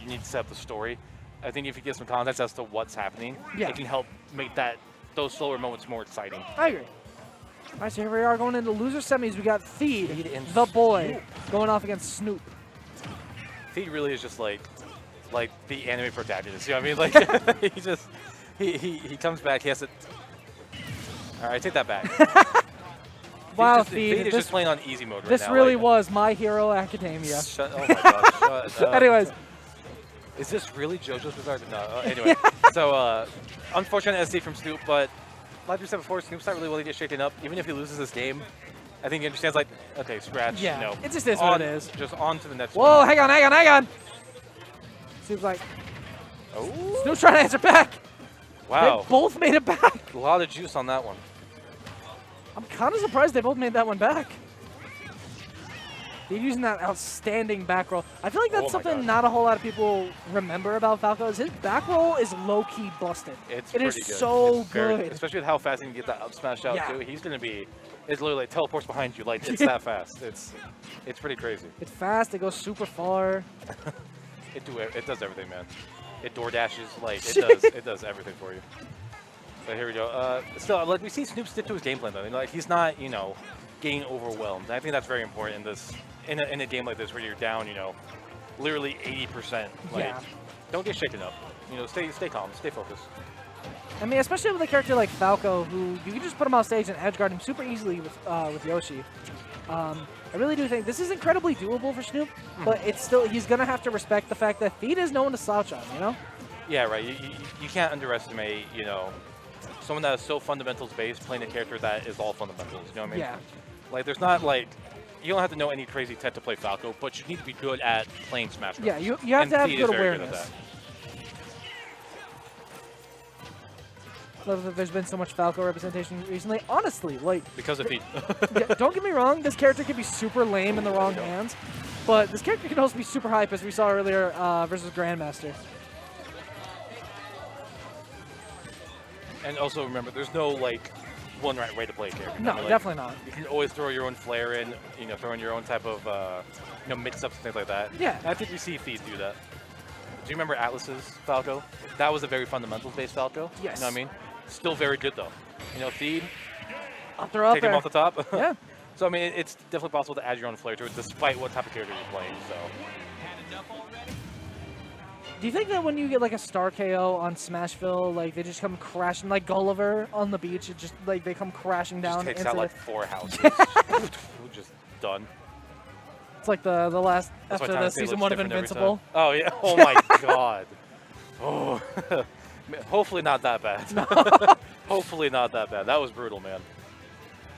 you need to set up the story. I think if you get some context as to what's happening, it can help make those slower moments more exciting. I agree. All right, so here we are going into loser semis. We got Theed, the boy, going off against Snoop. Theed really is just like the anime protagonist. You know what I mean? Like he comes back. He has to. All right, take that back. Wow, Theed is just playing on easy mode right now. This really was My Hero Academia. Oh my gosh, shut up. Anyways. Is this really JoJo's Bizarre? No, anyway. So, unfortunate SD from Snoop, but like we said before, Snoop's not really willing to get shaken up. Even if he loses this game, I think he understands, like, okay, scratch, yeah, no. it just is what it is. Just on to the next one. one. Hang on. Snoop's like, oh. Snoop's trying to answer back. Wow. They both made it back. A lot of juice on that one. I'm kind of surprised they both made that one back. They're using that outstanding back roll. I feel like that's something not a whole lot of people remember about Falco. Is his back roll is low-key busted. It is good. So good. Especially with how fast he can get that up smash out, too. He's going to be, it's literally like teleports behind you. Like, it's that fast. It's pretty crazy. It's fast. It goes super far. It does everything, man. It door dashes. Like, it does everything for you. So here we go. Still, like, we see Snoop stick to his game plan, though. Like, he's not, getting overwhelmed. I think that's very important in this. In a game like this where you're down, literally 80%. Like, don't get shaken up. Stay calm, stay focused. I mean, especially with a character like Falco, who you can just put him off stage and edge guard him super easily with Yoshi. I really do think this is incredibly doable for Snoop, but it's still, he's gonna have to respect the fact that Theed is known to slouch on, Yeah, right. You can't underestimate, someone that is so fundamentals based playing a character that is all fundamentals. You know what I mean? Yeah. Like, there's not like. You don't have to know any crazy tech to play Falco, but you need to be good at playing Smash Bros. Yeah, you have to have good awareness. Love that there's been so much Falco representation recently. Honestly, like... Because of don't get me wrong, this character can be super lame in the wrong hands, but this character can also be super hype, as we saw earlier versus Grandmaster. And also remember, there's no, like... one right way to play a character. No, definitely not. You can always throw your own flair in, throw in your own type of, mix-ups and things like that. Yeah. And I think we see Theed do that. Do you remember Atlas's Falco? That was a very fundamentals-based Falco. Yes. You know what I mean? Still very good, though. Theed, take him off the top. Yeah. So, I mean, it's definitely possible to add your own flair to it, despite what type of character you're playing, so... Do you think that when you get like a star KO on Smashville, like they just come crashing, like Gulliver on the beach, it just like they come crashing down? Just takes out like 4 houses. Just done. It's like the last after the season 1 of Invincible. Oh yeah! Oh my God! Oh, hopefully not that bad. No. Hopefully not that bad. That was brutal, man.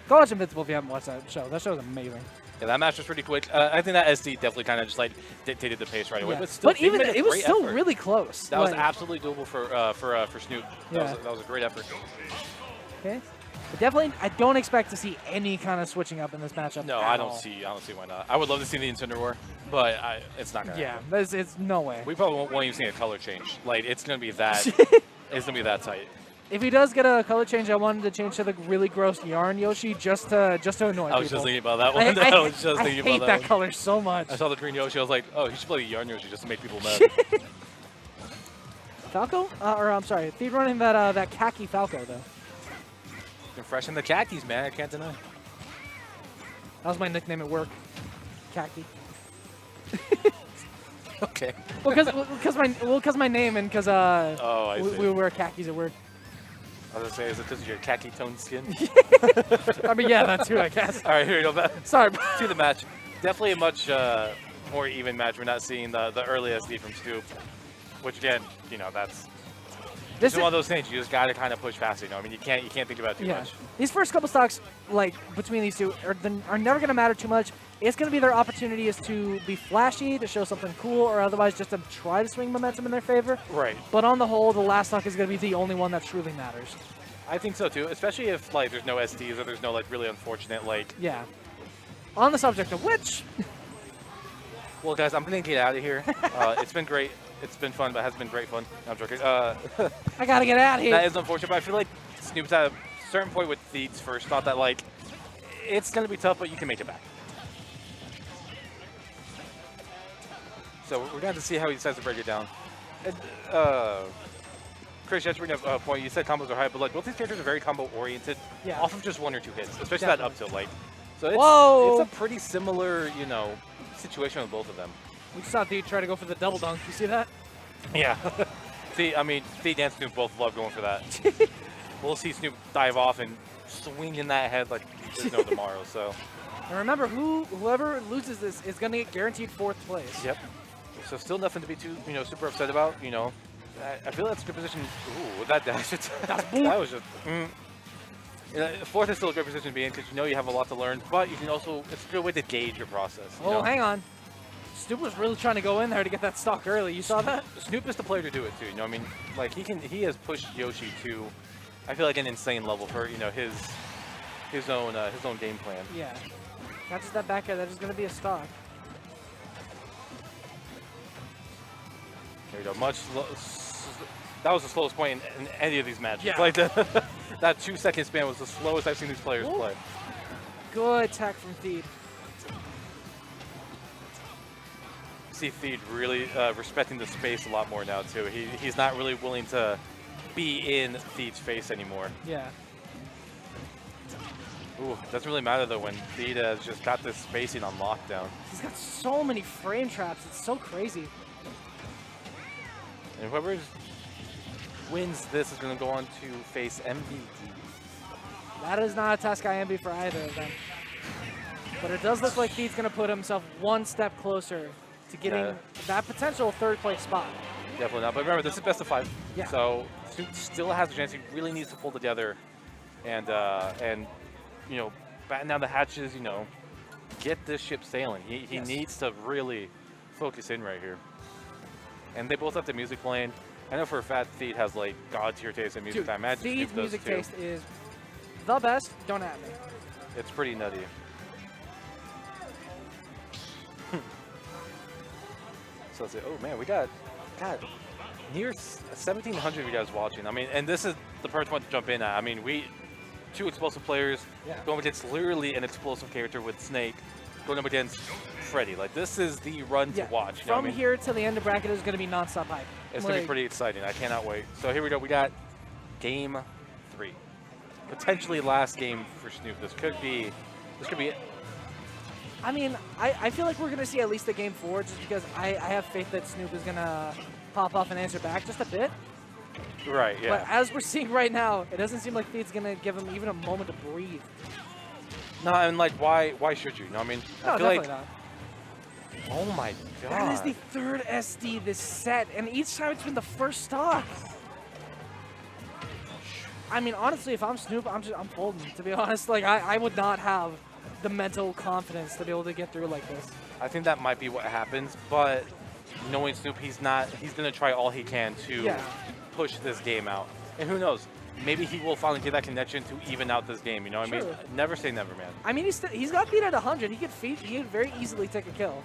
Go watch Invincible if you haven't watched that show. That show is amazing. Yeah, that match was pretty quick. I think that SD definitely kind of just like dictated the pace right away. Yeah. But still, even it was still really close. That was absolutely doable for Snoop. Yeah. That was a great effort. Okay. But definitely, I don't expect to see any kind of switching up in this matchup. No, I don't see why not. I would love to see the Incineroar War, but it's not gonna. Yeah, it's no way. We probably won't even see a color change. Like it's gonna be that. It's gonna be that tight. If he does get a color change, I wanted to change to the really gross yarn Yoshi just to annoy people. I was just thinking about that one. I hate that color so much. I saw the green Yoshi. I was like, oh, he should play the yarn Yoshi just to make people mad. Falco? I'm sorry. Theed running that khaki Falco, though. They're fresh in the khakis, man. I can't deny. That was my nickname at work. Khaki. Okay. Because my name and because we wear khakis at work. I was gonna say, is it because of your khaki toned skin? I mean, yeah, that too, I guess. All right, here we go. Sorry. To the match. Definitely a much more even match. We're not seeing the early SD from Snoop, which again, that's this is one of those things you just gotta kind of push past it. I mean, you can't think about it too much. These first couple stocks, like between these two, are never gonna matter too much. It's gonna be their opportunities to be flashy, to show something cool, or otherwise just to try to swing momentum in their favor. Right. But on the whole, the last stock is gonna be the only one that truly matters. I think so too, especially if like there's no SDs or there's no like really unfortunate like. Yeah. On the subject of which. Well, guys, I'm gonna get out of here. It's been great. It's been fun, but it has been great fun. No, I'm joking. I gotta get out of here. That is unfortunate, but I feel like Snoop's at a certain point with Theed's first thought that like it's gonna be tough, but you can make it back. So we're going to see how he decides to break it down. And, Chris, just bring up a point. You said combos are high, but like both these characters are very combo oriented, off of just 1 or 2 hits, especially that up tilt. Like, so it's a pretty similar, you know, situation with both of them. We saw Theed try to go for the double dunk. You see that? Yeah. See, I mean, Theed and Snoop both love going for that. We'll see Snoop dive off and swing in that head like there's no tomorrow. So. And remember, whoever loses this is going to get guaranteed 4th place. Yep. So still nothing to be too, you know, super upset about. You know, I feel that's a good position. Ooh, that dash. That was just. You know, 4th is still a great position to be in because you know you have a lot to learn, but you can also, it's a good way to gauge your process. Oh, hang on. Snoop was really trying to go in there to get that stock early. You saw that? Snoop is the player to do it too. You know, I mean, like he has pushed Yoshi to, I feel like, an insane level for, you know, his own game plan. Yeah. Catches that back air. That is going to be a stock. There you go. That was the slowest point in any of these matches. Yeah. Like that 2-second span was the slowest I've seen these players play. Good tech from Theed. See Theed really respecting the space a lot more now too. He's not really willing to be in Theed's face anymore. Yeah. Ooh, doesn't really matter though when Theed has just got this spacing on lockdown. He's got so many frame traps. It's so crazy. And whoever wins this is going to go on to face MVD. That is not a tough guy MB for either of them. But it does look like Theed's going to put himself 1 step closer to getting that potential 3rd place spot. Definitely not. But remember, this is best of 5. Yeah. So Snoop still has a chance. He really needs to pull together and you know, batten down the hatches, you know, get this ship sailing. He needs to really focus in right here. And they both have the music playing. I know for a fact Theed has like god tier taste in music. I imagine Theed's Snoop does music too. taste is the best. Don't at me. It's pretty nutty. So let's see. Oh man, we got near 1,700 of you guys watching. I mean, and this is the perfect one to jump in at. I mean, 2 explosive players going against literally an explosive character with Snake, going up against Freddy. Like, this is the run to watch. From here to the end of bracket is going to be non-stop hype. It's going to be pretty exciting. I cannot wait. So here we go. We got game 3. Potentially last game for Snoop. This could be it. I mean, I feel like we're going to see at least a game 4 just because I have faith that Snoop is going to pop off and answer back just a bit. Right, yeah. But as we're seeing right now, it doesn't seem like Theed's going to give him even a moment to breathe. No, and like, why should you? No, I mean, No, I feel definitely like, not. oh my god. That is the 3rd SD this set, and each time it's been the 1st stock. I mean, honestly, if I'm Snoop, I'm folding, to be honest. Like, I would not have the mental confidence to be able to get through like this. I think that might be what happens, but knowing Snoop, he's going to try all he can to push this game out. And who knows, maybe he will finally get that connection to even out this game, you know what I mean? Never say never, man. I mean, he's got Theed at 100. He could very easily take a kill.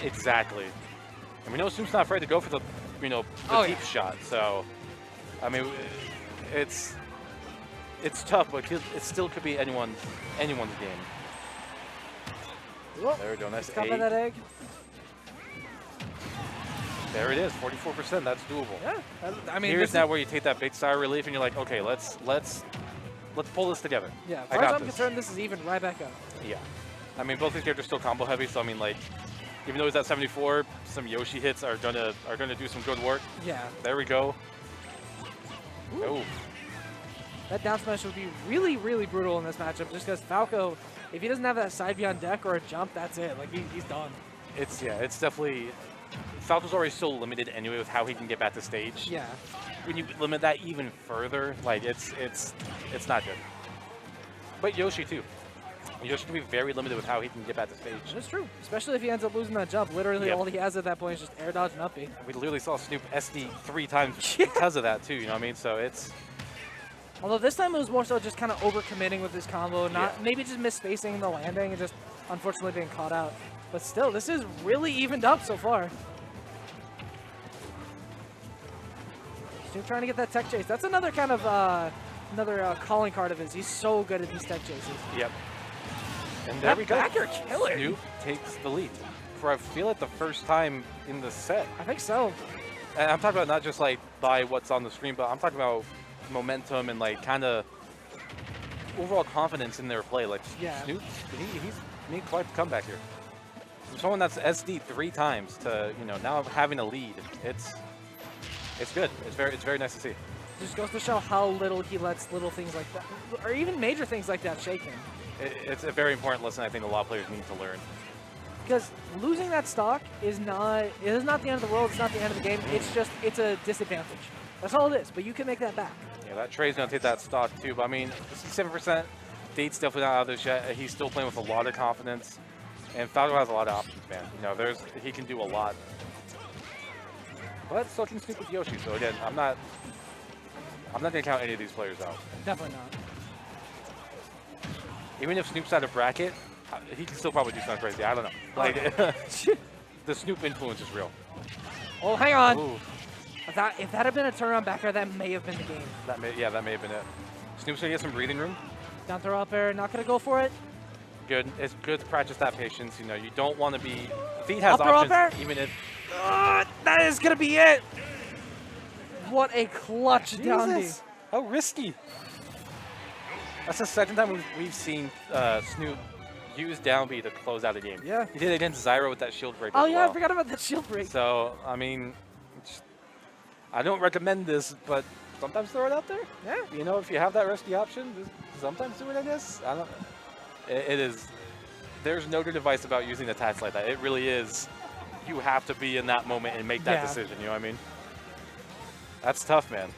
Exactly. And we know Snoop's not afraid to go for the, you know, the deep shot, so, I mean, it's tough, but it still could be anyone's game. Whoa. There we go, nice 8. That egg. There it is, 44%. That's doable. Yeah, I mean, here's now where you take that big sigh of relief and you're like, okay, let's pull this together. Yeah, as far as I'm concerned, this is even right back up. Yeah, I mean, both these characters are still combo heavy, so I mean, like, even though he's at 74, some Yoshi hits are gonna do some good work. Yeah. There we go. Oh. That down smash would be really, really brutal in this matchup, just because Falco, if he doesn't have that side B on deck or a jump, that's it. Like, he's done. It's definitely. Falco's already so limited anyway with how he can get back to stage. Yeah. When you limit that even further, like it's not good. But Yoshi too. Yoshi can be very limited with how he can get back to stage. That's true, especially if he ends up losing that jump. Literally, all he has at that point is just air dodge and up B. We literally saw Snoop SD 3 times because of that too. You know what I mean? So it's. Although this time it was more so just kind of overcommitting with his combo, maybe just misspacing the landing and just unfortunately being caught out. But still, this is really evened up so far. Snoop trying to get that tech chase. That's another kind of calling card of his. He's so good at these tech chases. Yep. And there we go. Backer killer. Snoop takes the lead. for I feel like the first time in the set. I think so. And I'm talking about not just like by what's on the screen, but I'm talking about momentum and like kind of overall confidence in their play. Like Yeah. Snoop, he's made quite the comeback here. From someone that's SD 3 times to now having a lead, it's good. It's very nice to see. Just goes to show how little he lets little things like that, or even major things like that, shake him. It's a very important lesson I think a lot of players need to learn. Because losing that stock is not the end of the world. It's not the end of the game. It's a disadvantage. That's all it is. But you can make that back. Yeah, that Trey's gonna take that stock too. But I mean, 7%. Date's definitely not out of this yet. He's still playing with a lot of confidence, and Falco has a lot of options, man. He can do a lot. But still can Snoop with Yoshi. So again, I'm not gonna count any of these players out. Definitely not. Even if Snoop's out of bracket, he can still probably do something crazy. I don't know. Like the Snoop influence is real. Oh, hang on. Ooh. If that had been a turnaround back air, that may have been the game. That may have been it. Snoop's gonna get some breathing room. Down throw up air, not gonna go for it. Good. It's good to practice that patience. You don't want to be. Theed has Up throw options, up air. even if. That is gonna be it. What a clutch down B. Jesus. How risky. That's the second time we've seen Snoop use down B to close out a game. Yeah. He did it against Zyro with that shield break. Oh as yeah, well. I forgot about that shield break. So I mean, I don't recommend this, but sometimes throw it out there. Yeah. If you have that risky option, just sometimes do it. I guess. I don't. It is. There's no good advice about using attacks like that. It really is. You have to be in that moment and make that decision. You know what I mean? That's tough, man.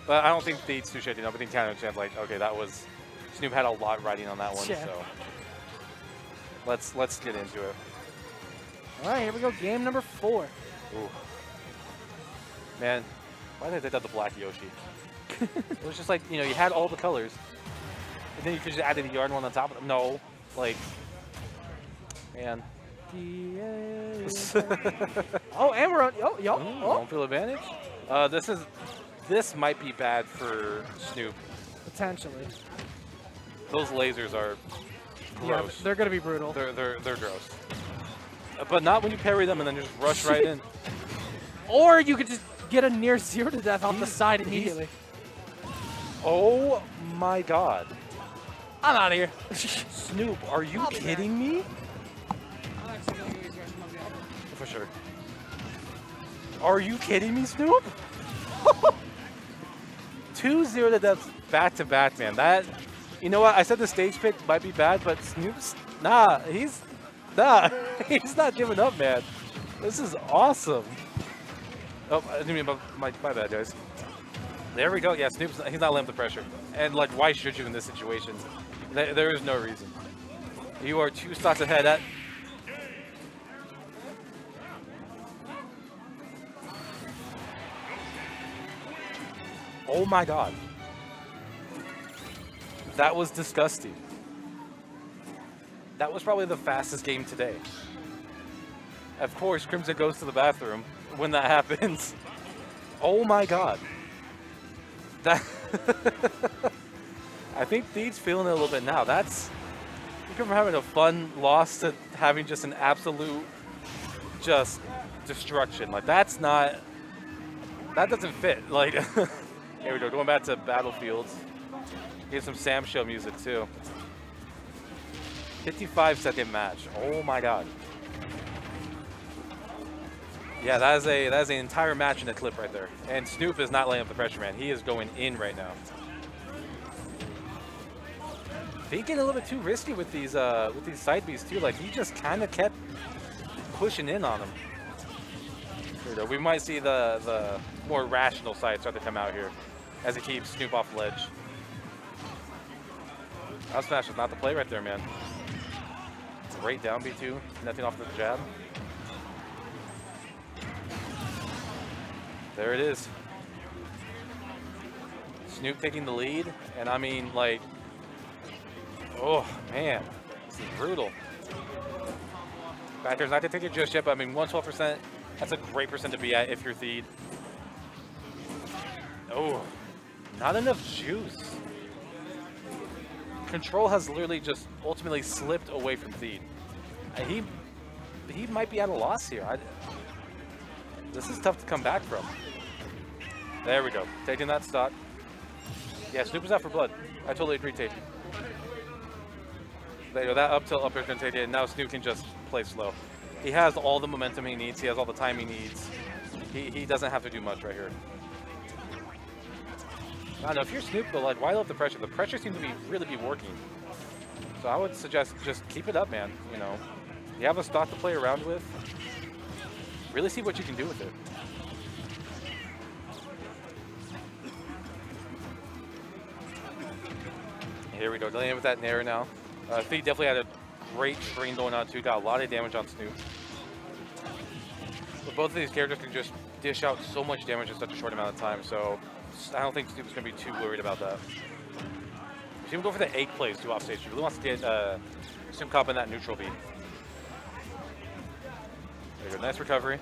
But I don't think Theed's too shitty. I think kind of chance like, okay, that was Snoop had a lot riding on that one. Yeah. So let's get into it. All right, here we go. Game number 4. Ooh. Man, why did they take out the black Yoshi? It was just like, you had all the colors. And then you could just add the yarn one on top of them. No. Like, man. Oh, and we're on. Oh, yo. Home field advantage. This might be bad for Snoop. Potentially. Those lasers are gross. Yeah, they're gonna be brutal. They're gross. But not when you parry them and then just rush right in. Or you could just get a near 0 to death off the side immediately. Oh my god. I'm out of here. Snoop, are you kidding me? For sure. Are you kidding me, Snoop? 2-0 to death back to back, man. That, you know what? I said the stage pick might be bad, but Snoop's he's not giving up, man. This is awesome. Oh, I didn't mean my bad, guys. There we go. Yeah, he's not laying up the pressure. And like, why should you in this situation? There is no reason. You are 2 stocks ahead at. Oh my god. That was disgusting. That was probably the fastest game today. Of course, Crimson goes to the bathroom when that happens. Oh my god. That I think Theed's feeling it a little bit now. You come from having a fun loss to having just an absolute destruction. Like that doesn't fit. Like here we go, going back to Battlefields. Get some Sam Show music too. 55-second match. Oh my god. Yeah, that is an entire match in a clip right there. And Snoop is not laying up the pressure, man. He is going in right now. They get a little bit too risky with these side Bs too. Like he just kind of kept pushing in on them. Here we go. We might see the more rational side start to come out here as he keeps Snoop off the ledge. That smash was not the play right there, man. Great down B too. Nothing off the jab. There it is. Snoop taking the lead, and I mean, like, oh man, this is brutal. Backers not to take it just yet, but I mean, 112%. That's a great percent to be at if you're Theed. Oh, not enough juice. Control has literally just ultimately slipped away from Theed. he might be at a loss here. This is tough to come back from. There we go. Taking that stock. Yeah, Snoop is out for blood. I totally agree, Tate. There you go. That up tilt up air is going to take it, and now Snoop can just play slow. He has all the momentum he needs. He has all the time he needs. He doesn't have to do much right here. I don't know, if you're Snoop, though, like, why love the pressure? The pressure seems to really be working. So I would suggest just keep it up, man. You know, you have a stock to play around with. Really see what you can do with it. Here we go, dealing with that Nair now. Theedium definitely had a great screen going on too. Got a lot of damage on Snoop. But both of these characters can just dish out so much damage in such a short amount of time. So I don't think Snoop is going to be too worried about that. He's going to go for the 8 plays too off stage. He really wants to get Snoop caught in that neutral beat. There you go, nice recovery.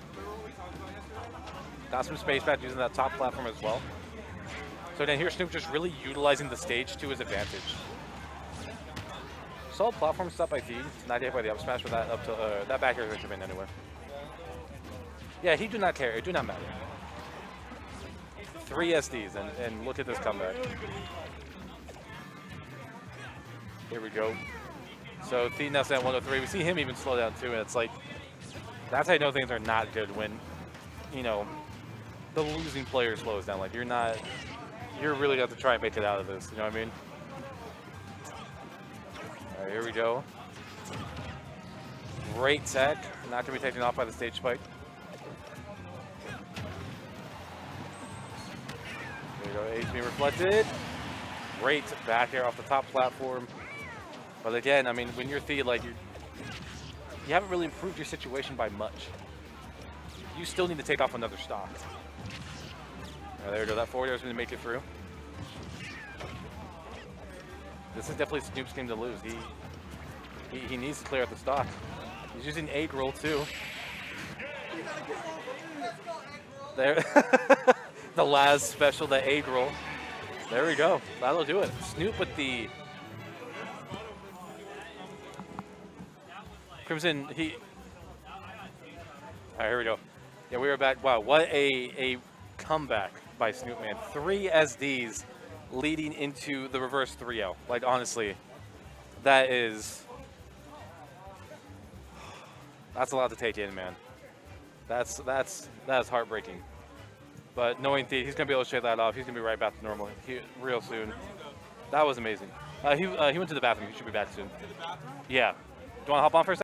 Got some space back using that top platform as well. So then here's Snoop just really utilizing the stage to his advantage. Solid platform stop by Theedium. Not hit by the up smash, but that up to that back air is going to come in anyway. Yeah, he do not care. It do not matter. 3 SDs, and look at this comeback. Here we go. So Theedium now at 103. We see him even slow down too, and it's like, that's how you know things are not good when, you know, the losing player slows down. Like, you're really going to have to try and make it out of this. You know what I mean? All right, here we go. Great tech. Not going to be taken off by the stage spike. There you go, HP reflected. Great back air off the top platform. But again, I mean, when you're Theedium, like, you haven't really improved your situation by much. You still need to take off another stock. Oh, there we go, that forward air is going to make it through. This is definitely Snoop's game to lose. He needs to clear out the stock. He's using egg roll too. There, the last special, the egg roll. There we go. That'll do it. Snoop with the Crimson. All right, here we go. Yeah, we are back. Wow, what a comeback by Snoop, man. 3 SDs leading into the reverse 3-0. Like, honestly, that's a lot to take in, man. That's heartbreaking. But knowing Theedium, he's gonna be able to shake that off. He's gonna be right back to normal real soon. That was amazing. He went to the bathroom. He should be back soon. Yeah. Do you want to hop on for a second?